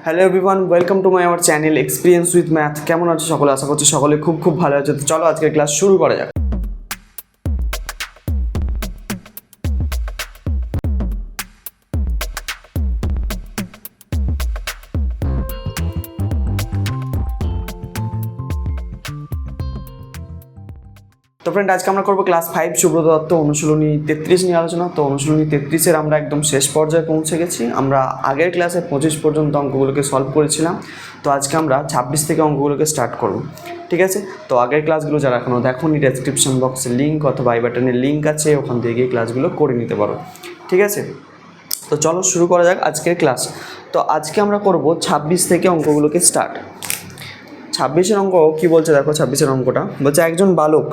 Hello everyone, welcome to my our channel experience with math. কেমন আছে সকলে? আশা করছি সকলে খুব ভালো আছে। তো চলো আজকের ক্লাস শুরু করা যাক। তো ফ্রেন্ড, আজকে আমরা করবো ক্লাস 5 সুব্রত দত্ত অনুশীলনী 33 নিয়ে আলোচনা। তো অনুশীলনী 33-এর আমরা একদম শেষ পর্যায়ে পৌঁছে গেছি। আমরা আগের ক্লাসে 25 পর্যন্ত অঙ্কগুলোকে সলভ করেছিলাম। তো আজকে আমরা 26 থেকে অঙ্কগুলোকে স্টার্ট করব, ঠিক আছে? তো আগের ক্লাসগুলো যারা এখনও দেখোনি, ডেসক্রিপশন বক্সে লিঙ্ক অথবা আই বাটনের লিঙ্ক আছে, ওখান থেকে গিয়ে ক্লাসগুলো করে নিতে পারো, ঠিক আছে? তো চলো শুরু করা যাক আজকের ক্লাস। তো আজকে আমরা করব 26 থেকে অঙ্কগুলোকে স্টার্ট। 26-এর অঙ্ক কী বলছে দেখো। 26-এর অঙ্কটা বলছে, একজন বালক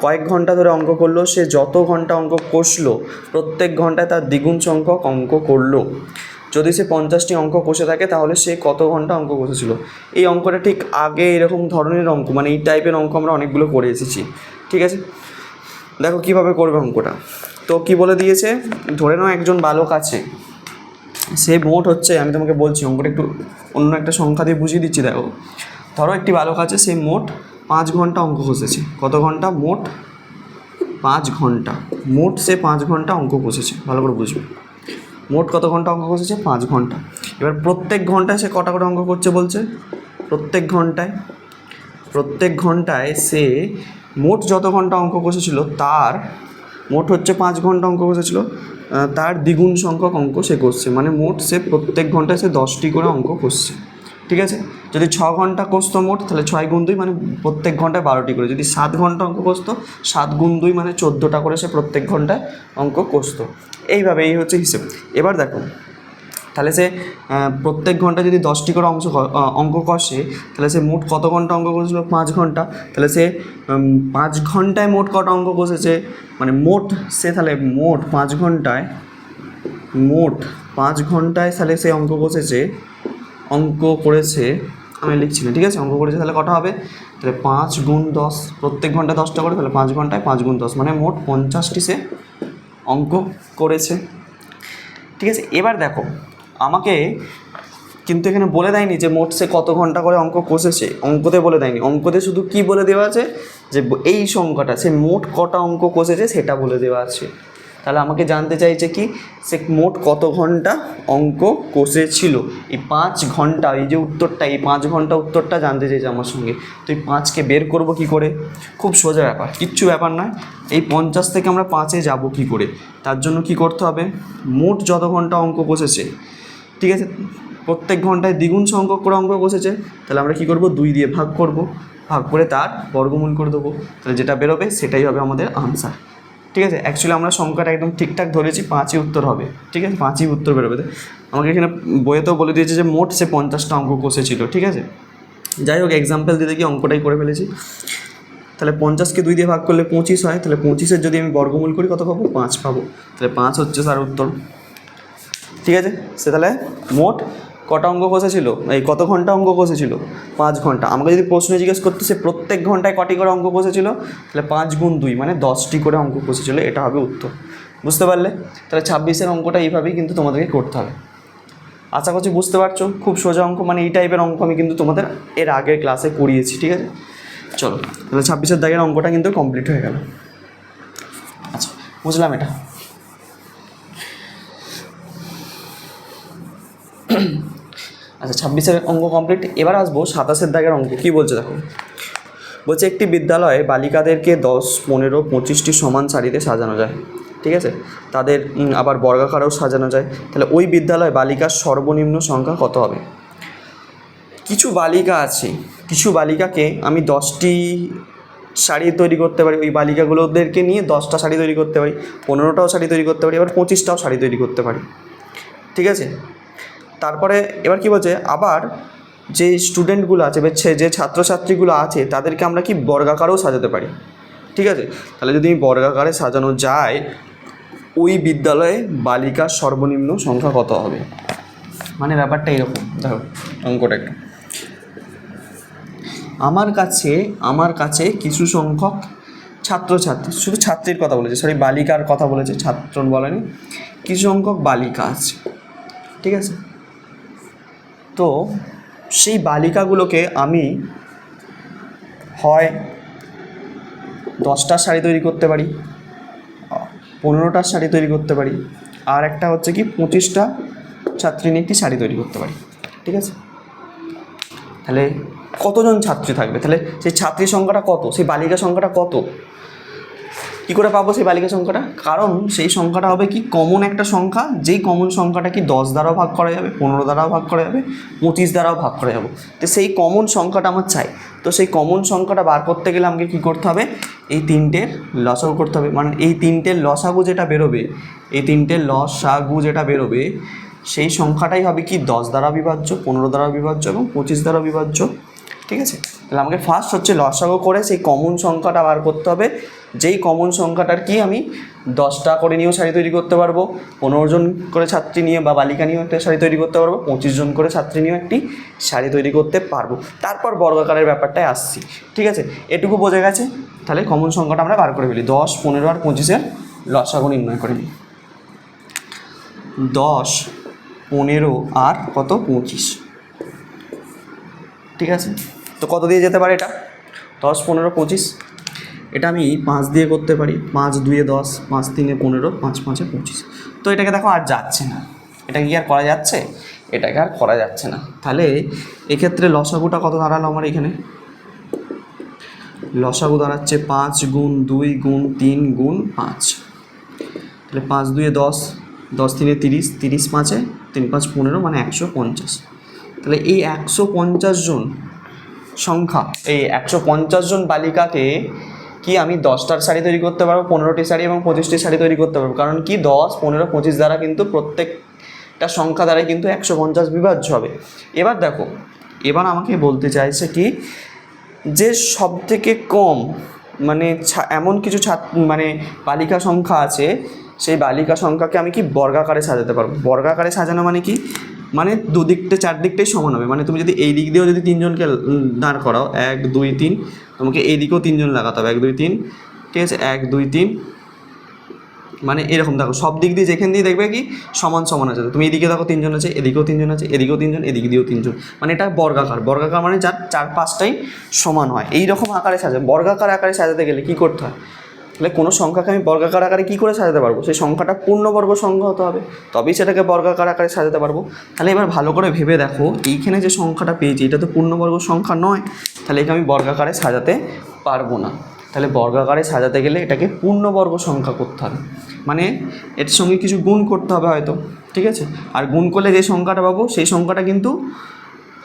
কয়েক ঘন্টা ধরে অঙ্ক করলো। সে যত ঘন্টা অঙ্ক কষলো প্রত্যেক ঘন্টায় তার দ্বিগুণ সংখ্যক অঙ্ক করলো। যদি সে 50টি অঙ্ক কষে থাকে তাহলে সে কত ঘন্টা অঙ্ক কষেছিল? এই অঙ্কটা ঠিক আগে এরকম ধরনের অঙ্ক, মানে এই টাইপের অঙ্ক আমরা অনেকগুলো করে এসেছি, ঠিক আছে? দেখো কীভাবে করবে অঙ্কটা। তো কি বলে দিয়েছে, ধরে নাও একজন বালক আছে, সে মোট হচ্ছে, আমি তোমাকে বলছি অঙ্কটা একটু অন্য একটা সংখ্যা দিয়ে বুঝিয়ে দিচ্ছি। দেখো, ধরো একটি বালক আছে, সে মোট 5 ঘন্টা অঙ্ক কষেছে। কত ঘন্টা? মোট 5 ঘন্টা। মোট সে 5 ঘন্টা অঙ্ক কষেছে, ভালো করে বুঝবে। মোট কত ঘন্টা অঙ্ক কষেছে? 5 ঘন্টা। এবার প্রত্যেক ঘন্টায় সে কটা করে অঙ্ক করছে বলছে? প্রত্যেক ঘন্টায় সে মোট যত ঘন্টা অঙ্ক কষেছিল তার, মোট হচ্ছে 5 ঘন্টা অঙ্ক কষেছিল, তার দ্বিগুণ সংখ্যক অঙ্ক সে করছে। মানে মোট সে প্রত্যেক ঘন্টায় সে 10টি করে অঙ্ক করছে, ঠিক আছে? যদি 6 ঘন্টা কষতো মোট, তাহলে 6 গুণ 2 মানে প্রত্যেক ঘন্টায় 12টি করে। যদি 7 ঘন্টা অঙ্ক কষতো, 7 গুণ 2 মানে 14টা করে সে প্রত্যেক ঘন্টায় অঙ্ক কষতো। এইভাবে, এই হচ্ছে হিসেব। এবার দেখো, তাহলে সে প্রত্যেক ঘন্টায় যদি 10টি করে অঙ্ক কষে, তাহলে সে মোট কত ঘন্টা অঙ্ক কষেছিল? 5 ঘন্টা। তাহলে সে 5 ঘন্টায় মোট কটা অঙ্ক কষেছে? মানে মোট সে, তাহলে মোট 5 ঘন্টায় তাহলে সে অঙ্ক করেছে, আমি লিখছি না, ঠিক আছে? অঙ্ক করেছে, তাহলে কটা হবে? তাহলে 5 গুণ 10, প্রত্যেক ঘন্টায় 10টা করে, তাহলে 5 ঘন্টায় 5 গুণ 10 মানে মোট 50টি সে অঙ্ক করেছে, ঠিক আছে? এবার দেখো, আমাকে কিন্তু এখানে বলে দেয়নি যে মোট সে কত ঘন্টা করে অঙ্ক কষেছে, অঙ্কতে বলে দেয়নি। অঙ্কতে শুধু কি বলে দেওয়া আছে, যে এই সংখ্যাটা সে মোট কটা অঙ্ক কষেছে সেটা বলে দেওয়া আছে। তাহলে আমাকে জানতে চাইছে কি, সে মোট কত ঘন্টা অঙ্ক কষেছিল। এই 5 ঘন্টা, এই যে উত্তরটা, এই 5 ঘন্টা উত্তরটা জানতে চাইছে আমার সঙ্গে। তো এই 5কে বের করব কি করে? খুব সোজা ব্যাপার, কিচ্ছু ব্যাপার নয়। এই 50 থেকে আমরা 5-এ যাব কি করে? তার জন্য কি করতে হবে, মোট যত ঘন্টা অঙ্ক কষেছে, ঠিক আছে, প্রত্যেক ঘন্টায় দ্বিগুণ সংখ্যক করে অঙ্ক কষেছে, তাহলে আমরা কি করব, 2 দিয়ে ভাগ করব, ভাগ করে তার বর্গমূল করে দেবো। তাহলে যেটা বেরোবে সেটাই হবে আমাদের আনসার, ঠিক আছে? অ্যাকচুয়ালি আমরা সংখ্যাটা একদম ঠিকঠাক ধরেছি, 5ই উত্তর হবে, ঠিক আছে? 5ই উত্তর বেরোবে। আমাকে এখানে বইয়েতেও বলে দিয়েছে যে মোট সে 50টা অঙ্ক কষেছিল, ঠিক আছে? যাই হোক, এক্সাম্পল দিয়ে দেখি অঙ্কটাই করে ফেলেছি। তাহলে 50কে 2 দিয়ে ভাগ করলে 25 হয়। তাহলে 25-এর যদি আমি বর্গমূল করি কত পাবো? 5 পাবো। তাহলে 5 হচ্ছে তার উত্তর, ঠিক আছে? সে তাহলে মোট কটা অঙ্ক কষেছিল, এই কত ঘন্টা অঙ্ক কষেছিল? 5 ঘন্টা। আমাকে যদি প্রশ্ন জিজ্ঞেস করতে সে প্রত্যেক ঘন্টায় কটি করে অঙ্ক কষেছিল, তাহলে 5 গুণ 2 মানে 10টি করে অঙ্ক কষেছিল, এটা হবে উত্তর। বুঝতে পারলে? তাহলে 26-এর অঙ্কটা এইভাবেই কিন্তু তোমাদেরকে করতে হবে। আশা করছি বুঝতে পারছো, খুব সোজা অঙ্ক। মানে এই টাইপের অঙ্ক আমি কিন্তু তোমাদের এর আগের ক্লাসে করিয়েছি, ঠিক আছে? চলো, তাহলে 26-এর দাগের অঙ্কটা কিন্তু কমপ্লিট হয়ে গেল। আচ্ছা, বুঝলাম এটা। আচ্ছা, 26-এর অঙ্ক কমপ্লিট। এবার আসবো 27-এর দাগের অঙ্ক। কী বলছে দেখো, বলছে একটি বিদ্যালয়ে বালিকাদেরকে 10, 15, 25টি সমান সারিতে সাজানো যায়, ঠিক আছে? তাদের আবার বর্গাকারেও সাজানো যায়। তাহলে ওই বিদ্যালয়ে বালিকার সর্বনিম্ন সংখ্যা কত হবে? কিছু বালিকা আছে, কিছু বালিকাকে আমি 10টি শাড়ি তৈরি করতে পারি, ওই বালিকাগুলোদেরকে নিয়ে 10টা শাড়ি তৈরি করতে পারি, 15টাও শাড়ি তৈরি করতে পারি, আবার 25টাও শাড়ি তৈরি করতে পারি, ঠিক আছে? তারপরে এবার কি বলছে, আবার যে স্টুডেন্টগুলো আছে, যে ছাত্রছাত্রীগুলো আছে, তাদেরকে আমরা কি বর্গাকারেও সাজাতে পারি, ঠিক আছে? তাহলে যদি বর্গাকারে সাজানো যায়, ওই বিদ্যালয়ে বালিকার সর্বনিম্ন সংখ্যা কত হবে? মানে ব্যাপারটা এরকম, দেখো অঙ্কটা একটু, আমার কাছে কিছু সংখ্যক ছাত্রছাত্রী, শুধু ছাত্রীর কথা বলেছে, সরি বালিকার কথা বলেছে, ছাত্র বলেনি। কিছু সংখ্যক বালিকা আছে, ঠিক আছে? তো সেই বালিকাগুলোকে আমি হয় 10টার শাড়ি তৈরি করতে পারি, 15টার শাড়ি তৈরি করতে পারি, আর একটা হচ্ছে কি 25টা ছাত্রী নিয়ে একটি শাড়ি তৈরি করতে পারি। ঠিক আছে, তাহলে কতজন ছাত্রী থাকবে, তাহলে সেই ছাত্রী সংখ্যাটা কত, সেই বালিকা সংখ্যাটা কত, কী করে পাবো সেই বালিকা সংখ্যাটা? কারণ সেই সংখ্যাটা হবে কি কমন একটা সংখ্যা, যেই কমন সংখ্যাটা কি 10 দ্বারাও ভাগ করা যাবে, 15 দ্বারাও ভাগ করা যাবে, 25 দ্বারাও ভাগ করা যাবে। তো সেই কমন সংখ্যাটা আমার চাই। তো সেই কমন সংখ্যাটা বার করতে গেলে আমাকে কী করতে হবে? এই তিনটের লসাগু করতে হবে। মানে এই তিনটের লসাগু যেটা বেরোবে, এই তিনটের লসাগু যেটা বেরোবে সেই সংখ্যাটাই হবে কি 10 দ্বারা বিভাজ্য, 15 দ্বারা বিভাজ্য এবং 25 দ্বারা বিভাজ্য। ঠিক আছে, তাহলে আমাকে ফার্স্ট হচ্ছে লসাগু করে সেই কমন সংখ্যাটা বার করতে হবে, যেই কমন সংখ্যাটার কি আমি 10টা করে নিয়েও শাড়ি তৈরি করতে পারবো, 15 জন করে ছাত্রী নিয়ে বা বালিকা নিয়েও একটা শাড়ি তৈরি করতে পারবো, 25 জন করে ছাত্রী নিয়েও একটি শাড়ি তৈরি করতে পারবো। তারপর বর্গাকারের ব্যাপারটায় আসছি। ঠিক আছে, এটুকু বোঝা গেছে। তাহলে কমন সংখ্যাটা আমরা বার করে ফেলি, 10, 15 আর 25-এর লসাগু নির্ণয় করে নিই। 10, 15 আর কত 25। ঠিক আছে, তো কত দিয়ে যেতে পারে এটা? 10, 15, 25। এটা আমি 5 দিয়ে করতে পারি, 5 2 10, 5 3 15, 5 5 25। তো এটাকে দেখো আর যাচ্ছে না, এটা কি আর করা যাচ্ছে? এটাকে আর করা যাচ্ছে না। তাহলে এক্ষেত্রে লসাগুটা কত দাঁড়ালো আমার এখানে? লসাগু দাঁড়াচ্ছে 5 গুণ 2 গুণ 3 গুণ 5। তাহলে 5 2 10, 10 3 30, 30 5 3 5 15, মানে 150। তাহলে এই 150 জন সংখ্যা, এই 150 জন বালিকাকে কি আমি 10টার শাড়ি তৈরি করতে পারবো, 15টি শাড়ি এবং 25টি শাড়ি তৈরি করতে পারবো। কারণ কি 10, 15, 25 দ্বারা কিন্তু প্রত্যেকটা সংখ্যা দ্বারাই কিন্তু 150 বিভাজ্য হবে। এবার দেখো, এবার আমাকে বলতে চাইছে কি যে সব থেকে কম মানে এমন কিছু মানে বালিকা সংখ্যা আছে, সেই বালিকা সংখ্যাকে আমি কি বর্গাকারে সাজাতে পারবো। বর্গাকারে সাজানো মানে কি? মানে দুদিকটা চারদিকটাই সমান হবে। মানে তুমি যদি এই দিক দিয়েও যদি 3 জনকে দাঁড় করাও, 1 2 3, তোমাকে এই দিকেও 3 জন লাগাতে হবে, 1 2 3। ঠিক আছে, 1 2 3, মানে এরকম দেখো সব দিক দিয়ে যেখান দিয়ে দেখবে কি সমান সমান আছে। তুমি এদিকে দেখো 3 জন আছে, এদিকেও 3 জন আছে, এদিকেও 3 জন, এদিকে দিয়েও 3 জন, মানে এটা বর্গাকার। বর্গাকার মানে যার 4-5টাই সমান হয়, এই রকম আকারে সাজাবে। বর্গাকার আকারে সাজাতে গেলে কী করতে হয়? তাহলে কোনো সংখ্যাকে আমি বর্গাকার আকারে কী করে সাজাতে পারবো? সেই সংখ্যাটা পূর্ণবর্গ সংখ্যা হতে হবে, তবেই সেটাকে বর্গাকার আকারে সাজাতে পারবো। তাহলে এবার ভালো করে ভেবে দেখো, এইখানে যে সংখ্যাটা পেয়েছি এটা তো পূর্ণবর্গ সংখ্যা নয়, তাহলে একে আমি বর্গাকারে সাজাতে পারবো না। তাহলে বর্গাকারে সাজাতে গেলে এটাকে পূর্ণবর্গ সংখ্যা করতে হবে, মানে এর সঙ্গে কিছু গুণ করতে হবে হয়তো। ঠিক আছে, আর গুণ করলে যে সংখ্যাটা পাবো সেই সংখ্যাটা কিন্তু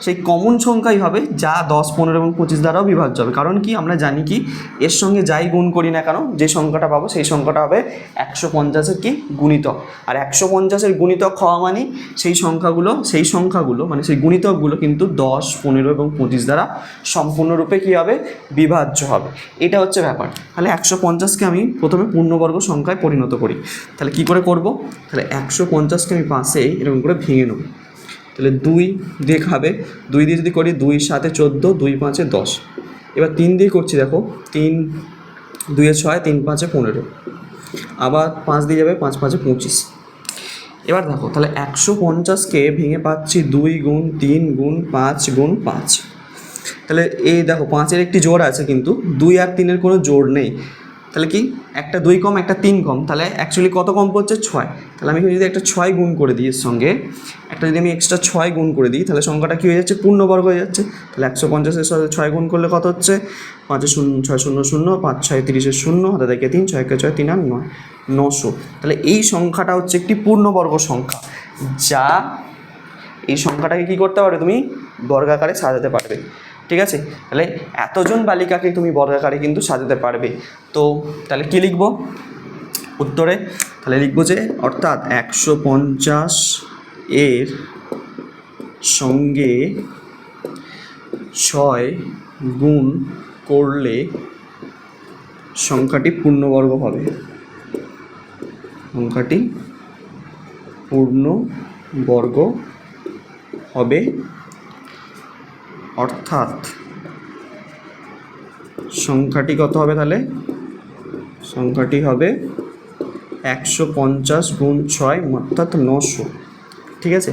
সেই কমন সংখ্যাই হবে, যা 10, 15 এবং 25 দ্বারাও বিভাজ্য হবে। কারণ কি আমরা জানি কি এর সঙ্গে যাই গুণ করি না কেন, যে সংখ্যাটা পাবো সেই সংখ্যাটা হবে 150-এর কি গুণিতক। আর 150-এর গুণিতক হওয়া মানে সেই সংখ্যাগুলো মানে সেই গুণিতকগুলো কিন্তু 10, 15 এবং 25 দ্বারা সম্পূর্ণরূপে কী হবে? বিভাজ্য হবে। এটা হচ্ছে ব্যাপার। তাহলে 150-কে আমি প্রথমে পূর্ণবর্গ সংখ্যায় পরিণত করি। তাহলে কি করে করব? তাহলে 150-কে আমি পাশে এরকম করে ভেঙে নেব। তাহলে 2 দিয়ে খাবে, 2 দিয়ে যদি করি 2 7 14, 2 5 10। এবার 3 দিয়ে করছি, দেখো 3 2 6, 3 5 15, আবার 5 দিয়ে যাবে, 5 5 25। এবার দেখো তাহলে 150-কে ভেঙে পাচ্ছি 2 গুণ 3 গুণ 5 গুণ 5। তাহলে এই দেখো 5-এর একটি জোড় আছে, কিন্তু 2 আর 3-এর কোনো জোড় নেই। তাহলে কি একটা 2 কম একটা 3 কম, তাহলে অ্যাকচুয়ালি কত কম পড়ছে? 6। তাহলে আমি যদি একটা 6 গুণ করে দিই, এর সঙ্গে একটা যদি আমি এক্সট্রা 6 গুণ করে দিই, তাহলে সংখ্যাটা কী হয়ে যাচ্ছে? পূর্ণবর্গ হয়ে যাচ্ছে। তাহলে 150-এর সাথে 6 গুণ করলে কত হচ্ছে? 5 0 6 0 0, 5 6 30-এর 0, হাতে থেকে 3, 6 6 3 আর 9, 900। তাহলে এই সংখ্যাটা হচ্ছে একটি পূর্ণবর্গ সংখ্যা, যা এই সংখ্যাটাকে কী করতে পারবে? তুমি বর্গাকারে সাজাতে পারবে। ঠিক আছে, তাহলে এতজন বালিকাকে তুমি বর্গাকারে কিন্তু সাজাতে পারবে। তো তাহলে কী লিখব উত্তরে? তাহলে লিখব যে অর্থাৎ 150-এর সঙ্গে 6 গুণ করলে সংখ্যাটি পূর্ণবর্গ হবে। সংখ্যাটি পূর্ণবর্গ হবে, অর্থাৎ সংখ্যাটি কত হবে? তাহলে সংখ্যাটি হবে 150 গুণ 6, অর্থাৎ 900। ঠিক আছে,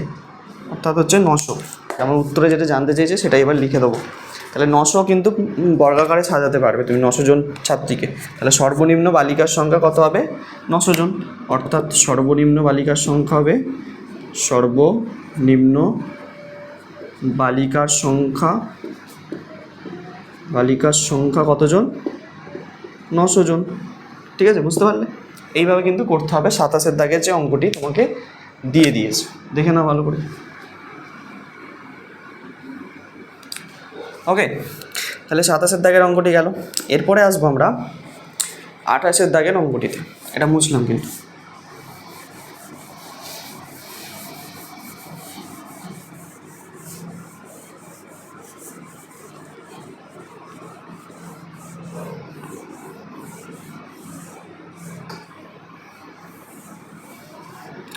অর্থাৎ হচ্ছে 900। আমার উত্তরে যেটা জানতে চেয়েছে সেটাই এবার লিখে দেবো। তাহলে 900 কিন্তু বর্গাকারে সাজাতে পারবে তুমি 900 জন ছাত্রীকে। তাহলে সর্বনিম্ন বালিকার সংখ্যা কত হবে? 900 জন। অর্থাৎ সর্বনিম্ন বালিকার সংখ্যা হবে, সর্বনিম্ন বালিকার সংখ্যা কতজন? 900 জন। ঠিক আছে, বুঝতে পারলে? এইভাবে কিন্তু করতে হবে। 27 দাগের যে অঙ্কটি তোমাকে দিয়ে দিয়েছে, দেখে নাও ভালো করে। ওকে, তাহলে 27 দাগের অঙ্কটি গেল। এরপরে আসবো আমরা 28 দাগের অঙ্কটিতে। এটা মুছলাম কিন্তু।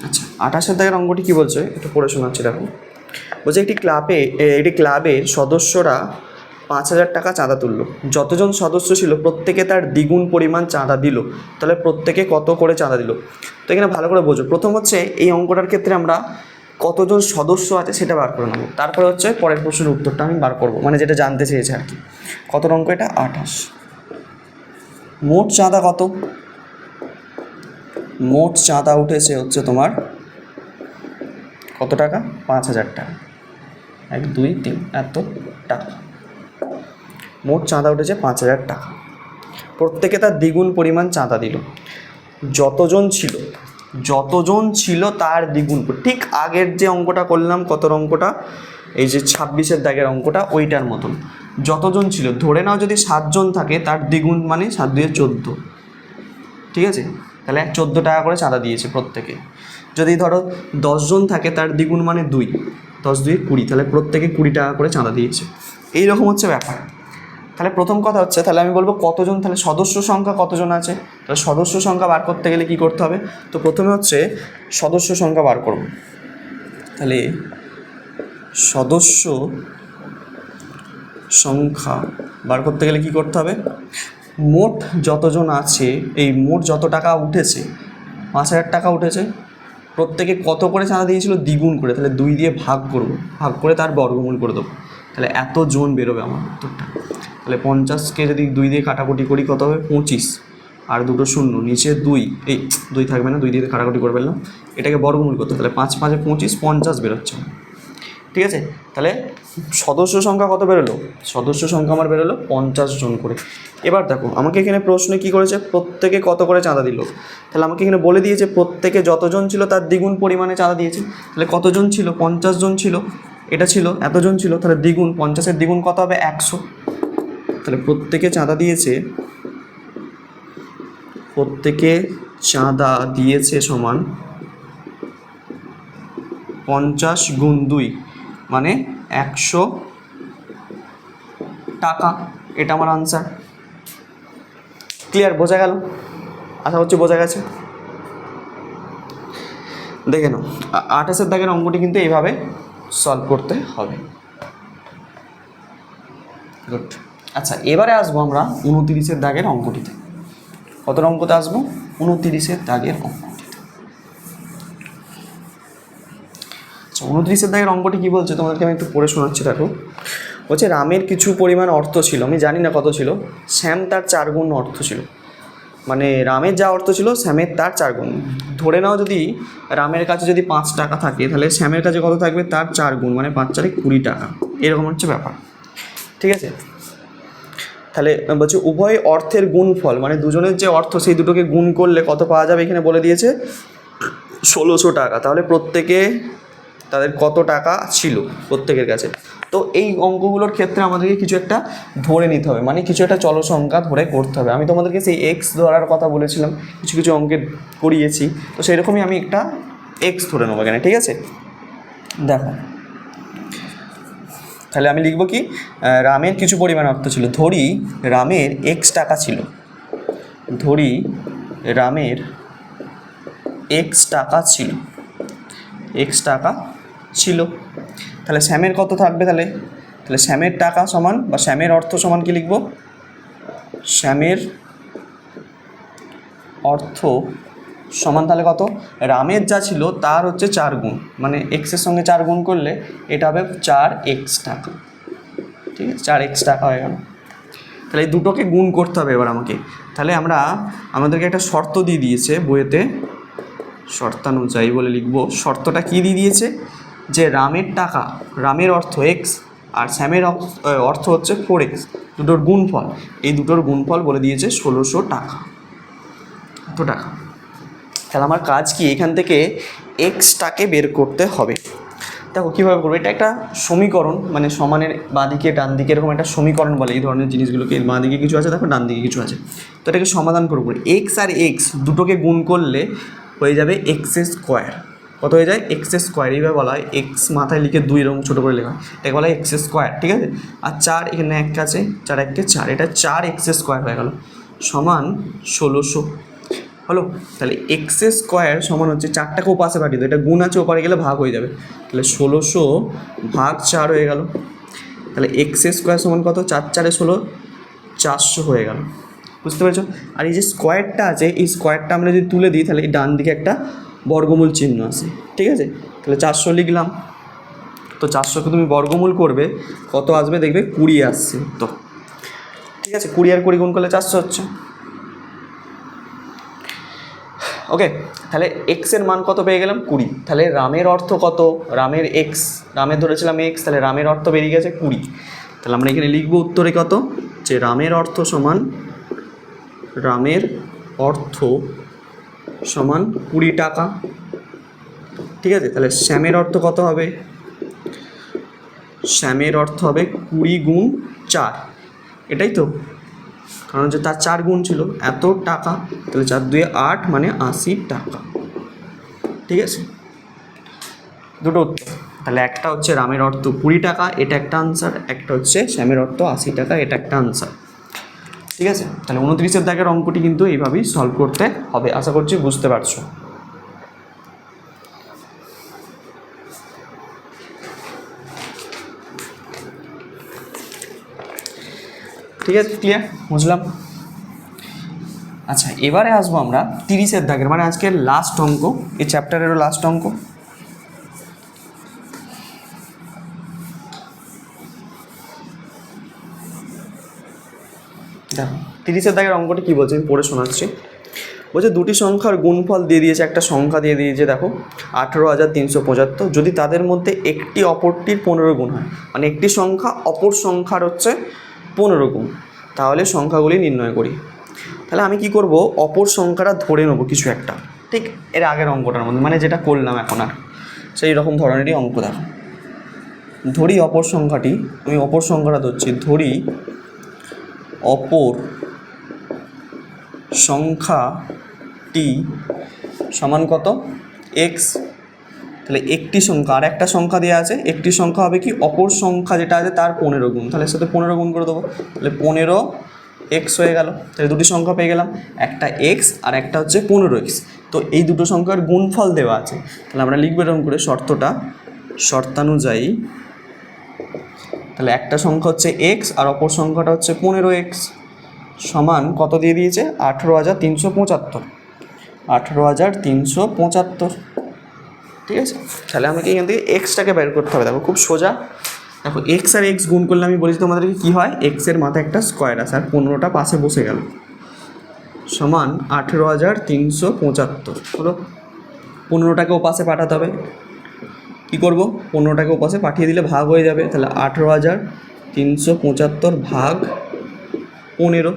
আচ্ছা, 28 দাগের অঙ্কটি কী বলছে একটু পড়ে শোনাচ্ছি, দেখো। বলছে একটি ক্লাবের সদস্যরা 5,000 টাকা চাঁদা তুললো। যতজন সদস্য ছিল প্রত্যেকে তার দ্বিগুণ পরিমাণ চাঁদা দিল। তাহলে প্রত্যেকে কত করে চাঁদা দিল? তো এখানে ভালো করে বোঝো। প্রথম হচ্ছে এই অঙ্কটার ক্ষেত্রে আমরা কতজন সদস্য আছে সেটা বার করে নেবো। তারপরে হচ্ছে পরের প্রশ্নের উত্তরটা আমি বার করবো, মানে যেটা জানতে চেয়েছে আর কি। কত অঙ্ক এটা? 28। মোট চাঁদা কত? মোট চাঁদা উঠেছে হচ্ছে তোমার কত টাকা? 5,000 টাকা। 1 2 3 এত টাকা মোট চাঁদা উঠেছে 5,000 টাকা। প্রত্যেকে তার দ্বিগুণ পরিমাণ চাঁদা দিল। যতজন ছিল তার দ্বিগুণ। ঠিক আগের যে অঙ্কটা করলাম, কত অঙ্কটা, এই যে 26 দাগের অঙ্কটা, ওইটার মতন। যতজন ছিল, ধরে নাও যদি 7 জন থাকে, তার দ্বিগুণ মানে 7 2 14। ঠিক আছে, তাহলে 14 টাকা করে চাঁদা দিয়েছে প্রত্যেকে। যদি ধরো 10 জন থাকে, তার দ্বিগুণ মানে 2, 10 2 20, তাহলে প্রত্যেকে 20 টাকা করে চাঁদা দিয়েছে। এইরকম হচ্ছে ব্যাপার। তাহলে প্রথম কথা হচ্ছে, তাহলে আমি বলবো কতজন, তাহলে সদস্য সংখ্যা কতজন আছে। তাহলে সদস্য সংখ্যা বার করতে গেলে কী করতে হবে? তো প্রথমে হচ্ছে সদস্য সংখ্যা বার করব। তাহলে সদস্য সংখ্যা বার করতে গেলে কী করতে হবে? মোট যতজন আছে, এই মোট যত টাকা উঠেছে, 5,000 টাকা উঠেছে, প্রত্যেকে কত করে চাঁদা দিয়েছিল? দ্বিগুণ করে। তাহলে 2 দিয়ে ভাগ করব, ভাগ করে তার বর্গমূল করে দেবো। তাহলে এত জন বেরোবে আমার উত্তরটা। তাহলে 50কে যদি 2 দিয়ে কাটাকুটি করি কত হবে? 25, আর দুটো শূন্য, নিচে 2, এই 2 থাকবে না, 2 দিয়ে কাটাকুটি করে ফেললাম। এটাকে বর্গমূল করতে, তাহলে 5 5 25, 50 বেরোচ্ছে। ঠিক আছে, তাহলে সদস্য সংখ্যা কত বেরোলো? সদস্য সংখ্যা আমার বেরোলো 50 জন করে। এবার দেখো, আমাকে এখানে প্রশ্নে কী করেছে? প্রত্যেকে কত করে চাঁদা দিল। তাহলে আমাকে এখানে বলে দিয়েছে প্রত্যেকে যতজন ছিল তার দ্বিগুণ পরিমাণে চাঁদা দিয়েছে। তাহলে কতজন ছিল? 50 জন ছিল। এটা ছিল এতজন ছিল, তাহলে দ্বিগুণ, 50-এর দ্বিগুণ কত হবে? 100। তাহলে প্রত্যেকে চাঁদা দিয়েছে সমান 50 গুণ 2 মানে 100 টাকা। এটা আমার আনসার। ক্লিয়ার? বোঝা গেল? আশা হচ্ছে বোঝা গেছে। দেখে নাও, 28 দাগের অঙ্কটি কিন্তু এইভাবে সলভ করতে হবে। গুড। আচ্ছা, এবারে আসবো আমরা 29 দাগের অঙ্কটিতে। কত অঙ্কতে আসবো? 29 দাগের অঙ্কটিতে। আচ্ছা, 29 দাগের অঙ্কটি কী বলছে তোমাদেরকে আমি একটু পড়ে শোনাচ্ছি, দেখো। বলছে রামের কিছু পরিমাণ অর্থ ছিল, আমি জানি না কত ছিল, শ্যাম তার 4 গুণ অর্থ ছিল। মানে রামের যা অর্থ ছিল শ্যামের তার 4 গুণ। ধরে নাও যদি রামের কাছে যদি 5 টাকা থাকে, তাহলে শ্যামের কাছে কত থাকবে? তার 4 গুণ, মানে 5 4 20 টাকা। এরকম হচ্ছে ব্যাপার। ঠিক আছে, তাহলে বলছে উভয় অর্থের গুণফল, মানে দুজনের যে অর্থ সেই দুটোকে গুণ করলে কত পাওয়া যাবে? এখানে বলে দিয়েছে 1600 টাকা। তাহলে প্রত্যেকে তাদের কত টাকা ছিল প্রত্যেকের কাছে। তো এই অঙ্কগুলোর ক্ষেত্রে আমাদেরকে কিছু একটা ধরে নিতে হবে, মানে কিছু একটা চল সংখ্যা ধরে করতে হবে। আমি তোমাদেরকে সেই এক্স ধরার কথা বলেছিলাম, কিছু কিছু অঙ্কে করিয়েছি, তো সেই রকমই আমি একটা এক্স ধরে নেবো এখানে। ঠিক আছে, দেখো তাহলে আমি লিখব কি? রামের কিছু পরিমাণ অর্থ ছিল। ধরি রামের এক্স টাকা ছিল, ধরি রামের এক্স টাকা ছিল, এক্স টাকা ছিল। তাহলে শ্যামের কত থাকবে? তাহলে তাহলে শ্যামের টাকা সমান বা শ্যামের অর্থ সমান কি লিখব? শ্যামের অর্থ সমান তাহলে কত, রামের যা ছিল তার হচ্ছে 4 গুণ, মানে এক্সের সঙ্গে 4 গুণ করলে এটা হবে 4x টাকা। ঠিক আছে, 4x টাকা হয়ে গেল। তাহলে এই দুটোকে গুণ করতে হবে এবার আমাকে। তাহলে আমাদেরকে একটা শর্ত দিয়ে দিয়েছে বইয়েতে, শর্তানুযায়ী বলে লিখব। শর্তটা কী দিয়ে দিয়েছে, যে রামের টাকা, রামের অর্থ x আর শ্যামের অর্থ হচ্ছে 4x, দুটোর গুণফল, এই দুটোর গুণফল বলে দিয়েছে 1600 টাকা। এত টাকা। তাহলে আমার কাজ কি, এখান থেকে এক্সটাকে বের করতে হবে। দেখো কীভাবে করবো, এটা একটা সমীকরণ, মানে সমানের বাঁদিকে ডান দিকে এরকম একটা সমীকরণ বলে এই ধরনের জিনিসগুলোকে। বাঁদিকে কিছু আছে, দেখো ডান দিকে কিছু আছে, তো এটাকে সমাধান করবো। এক্স আর এক্স দুটোকে গুণ করলে হয়ে যাবে এক্স স্কোয়ার। কত হয়ে যায়, এক্স স্কোয়ার। এইভাবে বলা হয়, এক্স মাথায় লিখে 2 এরকম ছোটো করে লেখা, এটাকে বলা হয় এক্স স্কোয়ার। ঠিক আছে, আর 4 এখানে 1 আছে, 4 1 4, এটা 4x স্কোয়ার হয়ে গেল, সমান 1600 হলো। তাহলে এক্স স্কোয়ার সমান হচ্ছে, 4টাকে ওপাশে পাঠিয়ে দেবো, এটা গুণ আছে ওপারে গেলে ভাগ হয়ে যাবে, তাহলে 1600 ভাগ 4 হয়ে গেল। তাহলে এক্স স্কোয়ার সমান কত, 4 4 16, 400 হয়ে গেল। বুঝতে পেরেছো? আর এই যে স্কোয়ারটা আছে, এই স্কোয়ারটা আমরা যদি তুলে দিই তাহলে এই ডান দিকে একটা বর্গমূল চিহ্ন আছে। ঠিক আছে, তাহলে 400 লিখলাম। তো 400কে তুমি বর্গমূল করবে, কত আসবে দেখবে, 20 আসছে। তো ঠিক আছে, 20 আর 20 গুণ করলে 400 হচ্ছে। ওকে, তাহলে এক্সের মান কত পেয়ে গেলাম, 20। তাহলে রামের অর্থ কত, রামের এক্স, রামের ধরেছিলাম এক্স, তাহলে রামের অর্থ বেরিয়ে গেছে 20। তাহলে আমরা এখানে লিখবো উত্তরে কত, যে রামের অর্থ সমান, রামের অর্থ সমান 20 টাকা। ঠিক আছে, তাহলে শ্যামের অর্থ কত হবে, শ্যামের অর্থ হবে 20 গুণ 4, এটাই তো, কারণ যে তার 4 গুণ ছিল, এত টাকা। তাহলে 4 2 8, মানে 80 টাকা। ঠিক আছে, দুটো উত্তর। তাহলে একটা হচ্ছে রামের অর্থ 20 টাকা, এটা একটা আনসার, একটা হচ্ছে শ্যামের অর্থ 80 টাকা, এটা একটা আনসার। ঠিক আছে, তাহলে 29 দাগের অঙ্কটি কিন্তু এইভাবেই সলভ করতে হবে। আশা করছি বুঝতে পারছো। ঠিক আছে, ক্লিয়ার, বুঝলাম। আচ্ছা, এবারে আসবো আমরা 30 দাগের, মানে আজকের লাস্ট অঙ্ক, এই চ্যাপ্টারেরও লাস্ট অঙ্ক। দেখো 30 দাগের অঙ্কটি কী বলছে, আমি পড়ে শোনাচ্ছি। বলছে দুটি সংখ্যার গুণফল দিয়ে দিয়েছে, একটা সংখ্যা দিয়ে দিয়েছে, দেখো 18,375, যদি তাদের মধ্যে একটি অপরটির 15 গুণ হয়, মানে একটি সংখ্যা অপর সংখ্যার হচ্ছে 15 গুণ, তাহলে সংখ্যাগুলি নির্ণয় করি। তাহলে আমি কি করব, অপর সংখ্যাটা ধরে নেবো কিছু একটা, ঠিক এর আগের অঙ্কটার মধ্যে, মানে যেটা করলাম এখন, আর সেই রকম ধরনেরই অঙ্ক। দেখো ধরি অপর সংখ্যাটি, আমি অপর সংখ্যাটা ধরছি, ধরি অপর সংখ্যাটি সমান কত, এক্স। তাহলে একটি সংখ্যা, আর একটা সংখ্যা দেওয়া আছে, একটি সংখ্যা হবে কি, অপর সংখ্যা যেটা আছে তার 15 গুণ, তাহলে সাথে 15 গুণ করে দেবো, তাহলে 15x হয়ে গেল। তাহলে দুটি সংখ্যা পেয়ে গেলাম, একটা এক্স আর একটা হচ্ছে 15x। তো এই দুটো সংখ্যার গুণফল দেওয়া আছে, তাহলে আমরা লিখবো এরকম করে শর্তটা, শর্তানুযায়ী। তাহলে একটা সংখ্যা হচ্ছে এক্স আর অপর সংখ্যাটা হচ্ছে 15x, সমান কত দিয়ে দিয়েছে, 18,375, 18,375। ঠিক আছে, তাহলে আমাকে এখান থেকে এক্সটাকে বের করতে হবে। দেখো খুব সোজা, দেখো এক্স আর এক্স গুণ করলে আমি বলেছি তোমাদেরকে কী হয়, এক্সের মাথায় একটা স্কোয়ার আছে আর 15টা পাশে বসে গেল, সমান 18,375 হলো। 15টাকে ও পাশে পাঠাতে হবে, কী করবো, 15টাকে ও পাশে পাঠিয়ে দিলে ভাগ হয়ে যাবে, তাহলে 18,375 ভাগ 15।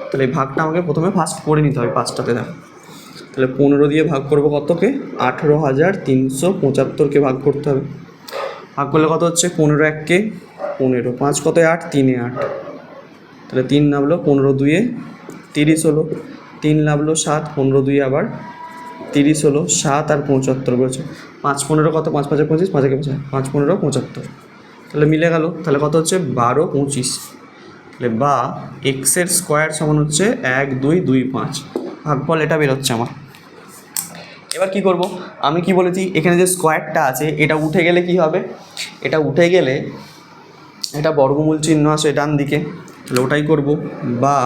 তাহলে এই ভাগটা আমাকে প্রথমে ফার্স্ট করে নিতে হবে 5টাতে। দেখো তাহলে 15 দিয়ে ভাগ করবো কতকে, 18,375কে ভাগ করতে হবে। ভাগ করলে কত হচ্ছে, 15 1 15, 5 কত 8, 3 8, তাহলে 3 নামলো, 15 2 30 হলো, 3 নামলো 7, 15 2 আবার 30 হলো, 7 আর 75 বলছে, 5 15 কত, 5 5 25, 5 5 15 75, তাহলে মিলে গেল। তাহলে কত হচ্ছে, 12 25। তাহলে বা এক্সের স্কোয়ার সমান হচ্ছে 1 2 2 5, ভাগফল এটা বেরোচ্ছে আমার। এবার কি করব, আমি কি বলেছি, এখানে যে স্কোয়ারটা আছে এটা উঠে গেলে কি হবে, এটা উঠে গেলে এটা বর্গমূল চিহ্ন আসে ডান দিকে, তাহলে ওটাই করব। বা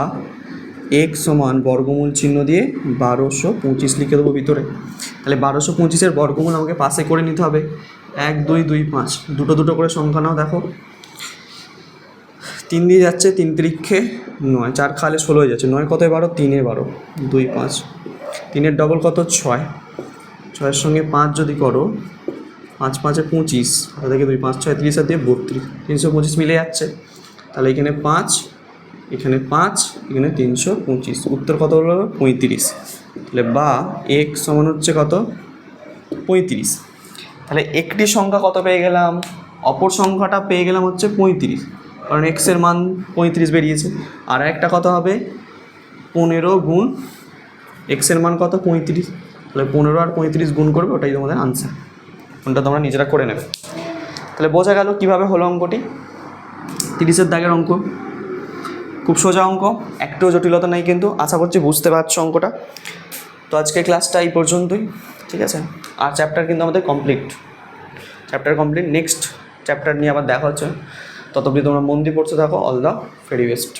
x সমান বর্গমূল চিহ্ন দিয়ে 1225 লিখে দেবো ভিতরে। তাহলে 1225-এর বর্গমূল আমাকে পাশে করে নিতে হবে। 1 2 2 5 দুটো দুটো করে সংখ্যা নাও, দেখো 3 দিয়ে যাচ্ছে, 3 তিরিক্ষে 9, 4 খালে 16 হয়ে যাচ্ছে, 9 কত 12, 3 12, 2 5, 3-এর ডবল কত 6, 6-এর সঙ্গে 5 যদি করো, 5 5-এ 25, হাতে থেকে 2 5 6 30 আর দিয়ে 32, 325 মিলে যাচ্ছে। তাহলে এখানে 5, এখানে 5, এখানে 325, উত্তর কত হলো 35। তাহলে বা x সমান হচ্ছে কত 35। তাহলে একটি সংখ্যা কত পেয়ে গেলাম, অপর সংখ্যাটা পেয়ে গেলাম হচ্ছে 35, কারণ x এর মান 35 বেরিয়েছে। আর একটা কত হবে 15 গুণ x এর মান কত 35, তাহলে 15 আর 35 গুণ করবে, ওটাই তোমাদের আনসার। কোনটা তোমরা নিজেরা করে নেবে। তাহলে বোঝা গেল কীভাবে হলো অঙ্কটি। 30-এর দাগের অঙ্ক, খুব সোজা অঙ্ক, একটুও জটিলতা নেই, কিন্তু আশা করছি বুঝতে পারছো অঙ্কটা। তো আজকে ক্লাসটা এই পর্যন্তই, ঠিক আছে। আর চ্যাপ্টার কিন্তু আমাদের কমপ্লিট, নেক্সট চ্যাপ্টার নিয়ে আবার দেখা হচ্ছে। ততদিন তোমরা মন দিয়ে পড়তে থাকো। All the very best.